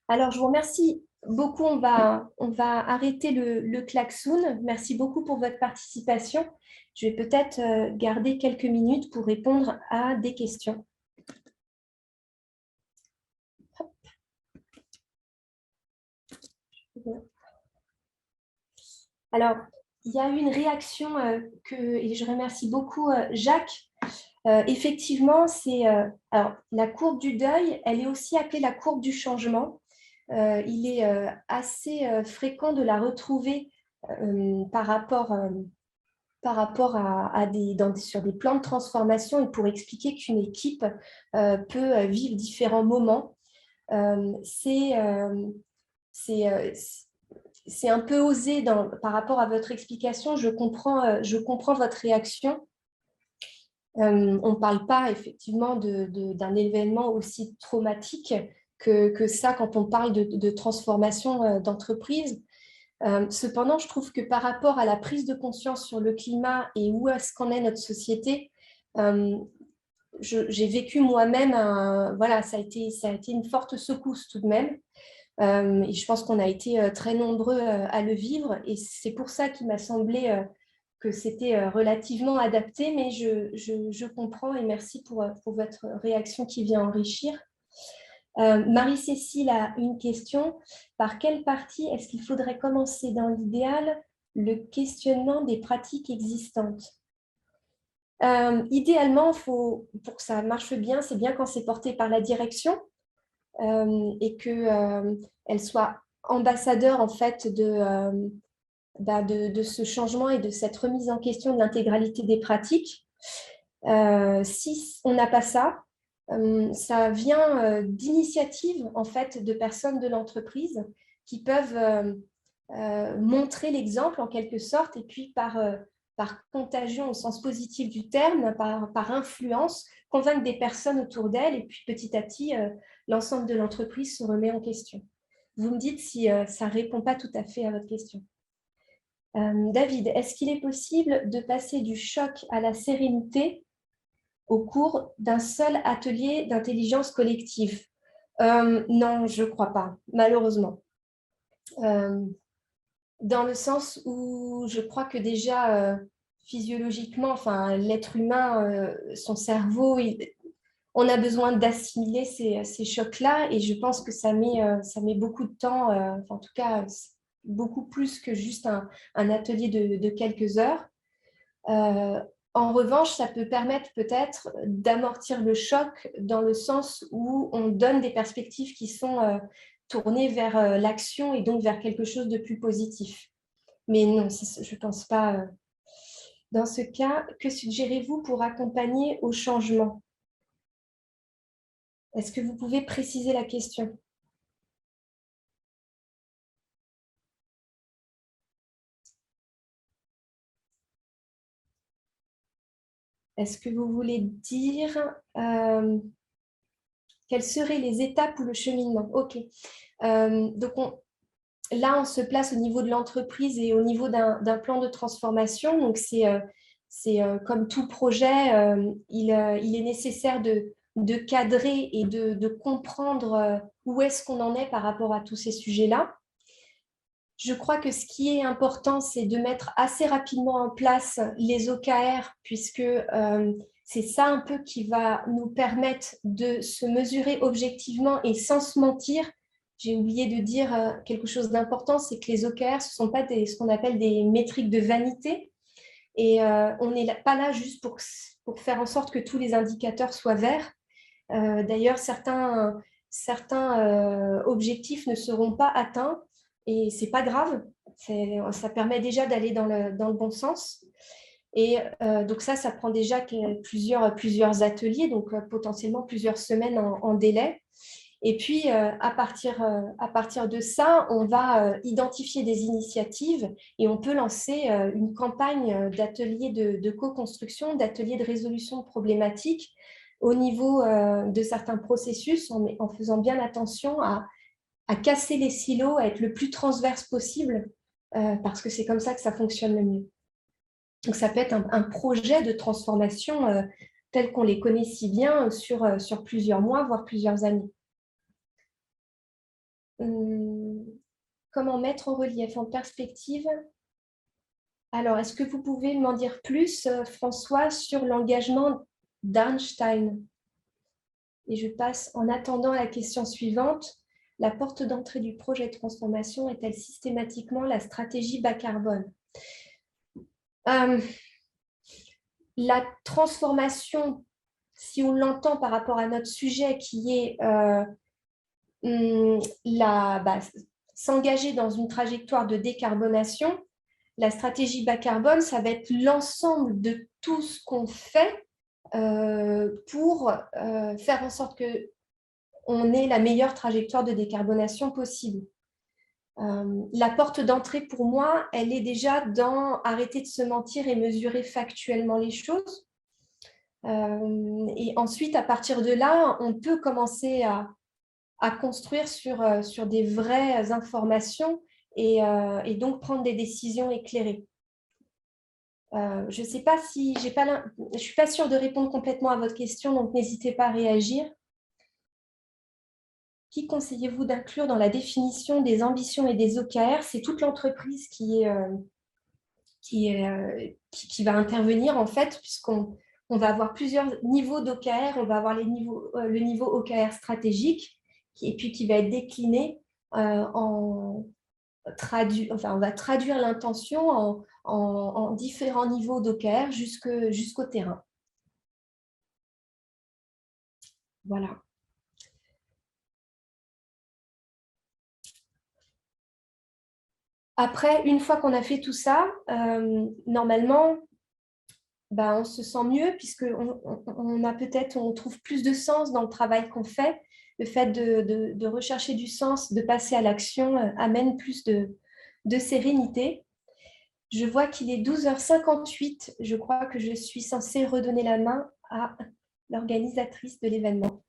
Alors, je vous remercie beaucoup. On va arrêter le klaxon. Merci beaucoup pour votre participation. Je vais peut-être garder quelques minutes pour répondre à des questions. Alors, il y a eu une réaction et je remercie beaucoup Jacques. Effectivement, alors, la courbe du deuil, elle est aussi appelée la courbe du changement. Il est assez fréquent de la retrouver par rapport par rapport sur des plans de transformation et pour expliquer qu'une équipe peut vivre différents moments. C'est un peu osé par rapport à votre explication. Je comprends votre réaction. On ne parle pas effectivement d'un événement aussi traumatique que ça quand on parle de transformation d'entreprise. Cependant, je trouve que par rapport à la prise de conscience sur le climat et où est-ce qu'en est notre société, j'ai vécu moi-même, voilà, ça a été une forte secousse tout de même. Et je pense qu'on a été très nombreux à le vivre. Et c'est pour ça qu'il m'a semblé que c'était relativement adapté. Mais je comprends et merci pour votre réaction qui vient enrichir. Marie-Cécile a une question. Par quelle partie est-ce qu'il faudrait commencer dans l'idéal le questionnement des pratiques existantes? Idéalement, pour que ça marche bien, c'est bien quand c'est porté par la direction et qu'elle soit ambassadeur en fait de ce changement et de cette remise en question de l'intégralité des pratiques. Si on n'a pas ça, ça vient d'initiatives en fait de personnes de l'entreprise qui peuvent montrer l'exemple en quelque sorte et puis par contagion au sens positif du terme, par influence, convaincre des personnes autour d'elles et puis petit à petit, l'ensemble de l'entreprise se remet en question. Vous me dites si ça ne répond pas tout à fait à votre question. David, est-ce qu'il est possible de passer du choc à la sérénité au cours d'un seul atelier d'intelligence collective? Non, je ne crois pas, malheureusement. Dans le sens où je crois que déjà, physiologiquement, enfin, l'être humain, son cerveau, on a besoin d'assimiler ces chocs-là et je pense que ça met beaucoup de temps, en tout cas, beaucoup plus que juste un atelier de quelques heures. En revanche, ça peut permettre peut-être d'amortir le choc dans le sens où on donne des perspectives qui sont tournées vers l'action et donc vers quelque chose de plus positif. Mais non, je ne pense pas. Dans ce cas, que suggérez-vous pour accompagner au changement? Est-ce que vous pouvez préciser la question? Est-ce que vous voulez dire quelles seraient les étapes ou le cheminement? Ok. Donc, là, on se place au niveau de l'entreprise et au niveau d'un plan de transformation. Donc, c'est comme tout projet, il est nécessaire de cadrer et de comprendre où est-ce qu'on en est par rapport à tous ces sujets-là. Je crois que ce qui est important, c'est de mettre assez rapidement en place les OKR, puisque c'est ça un peu qui va nous permettre de se mesurer objectivement et sans se mentir. J'ai oublié de dire quelque chose d'important, c'est que les OKR, ce ne sont pas ce qu'on appelle des métriques de vanité. Et on n'est pas là juste pour faire en sorte que tous les indicateurs soient verts. D'ailleurs, certains objectifs ne seront pas atteints et ce n'est pas grave. Ça permet déjà d'aller dans le bon sens. Et donc ça prend déjà plusieurs ateliers, donc potentiellement plusieurs semaines en délai. Et puis, à partir de ça, on va identifier des initiatives et on peut lancer une campagne d'ateliers de co-construction, d'ateliers de résolution de problématiques au niveau de certains processus en faisant bien attention à casser les silos, à être le plus transverse possible parce que c'est comme ça que ça fonctionne le mieux. Donc, ça peut être un projet de transformation tel qu'on les connaît si bien sur plusieurs mois, voire plusieurs années. Comment mettre en relief, en perspective? Alors, est-ce que vous pouvez m'en dire plus, François, sur l'engagement d'Einstein? Et je passe en attendant à la question suivante. La porte d'entrée du projet de transformation est-elle systématiquement la stratégie bas carbone? La transformation, si on l'entend par rapport à notre sujet qui est s'engager dans une trajectoire de décarbonation, La stratégie bas carbone, ça va être l'ensemble de tout ce qu'on fait pour faire en sorte qu'on ait la meilleure trajectoire de décarbonation possible. La porte d'entrée pour moi, elle est déjà dans arrêter de se mentir et mesurer factuellement les choses. Et ensuite, à partir de là, on peut commencer à construire sur des vraies informations et donc prendre des décisions éclairées. Je ne sais pas si je ne suis pas sûre de répondre complètement à votre question, donc n'hésitez pas à réagir. Qui conseillez-vous d'inclure dans la définition des ambitions et des OKR? C'est toute l'entreprise qui va intervenir en fait, puisqu'on va avoir plusieurs niveaux d'OKR. On va avoir le niveau OKR stratégique, et puis qui va être décliné on va traduire l'intention en différents niveaux d'OKR jusqu'au terrain. Voilà. Après, une fois qu'on a fait tout ça, normalement, on se sent mieux on trouve plus de sens dans le travail qu'on fait. Le fait de rechercher du sens, de passer à l'action amène plus de sérénité. Je vois qu'il est 12h58. Je crois que je suis censée redonner la main à l'organisatrice de l'événement.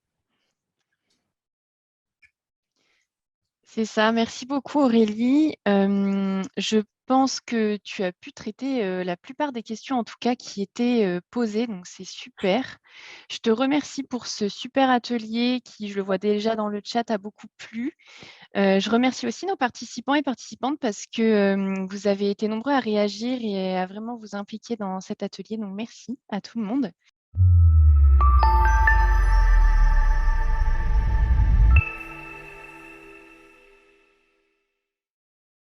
C'est ça, merci beaucoup Aurélie. Je pense que tu as pu traiter la plupart des questions, en tout cas, qui étaient posées, donc c'est super. Je te remercie pour ce super atelier qui, je le vois déjà dans le chat, a beaucoup plu. Je remercie aussi nos participants et participantes parce que vous avez été nombreux à réagir et à vraiment vous impliquer dans cet atelier, donc merci à tout le monde.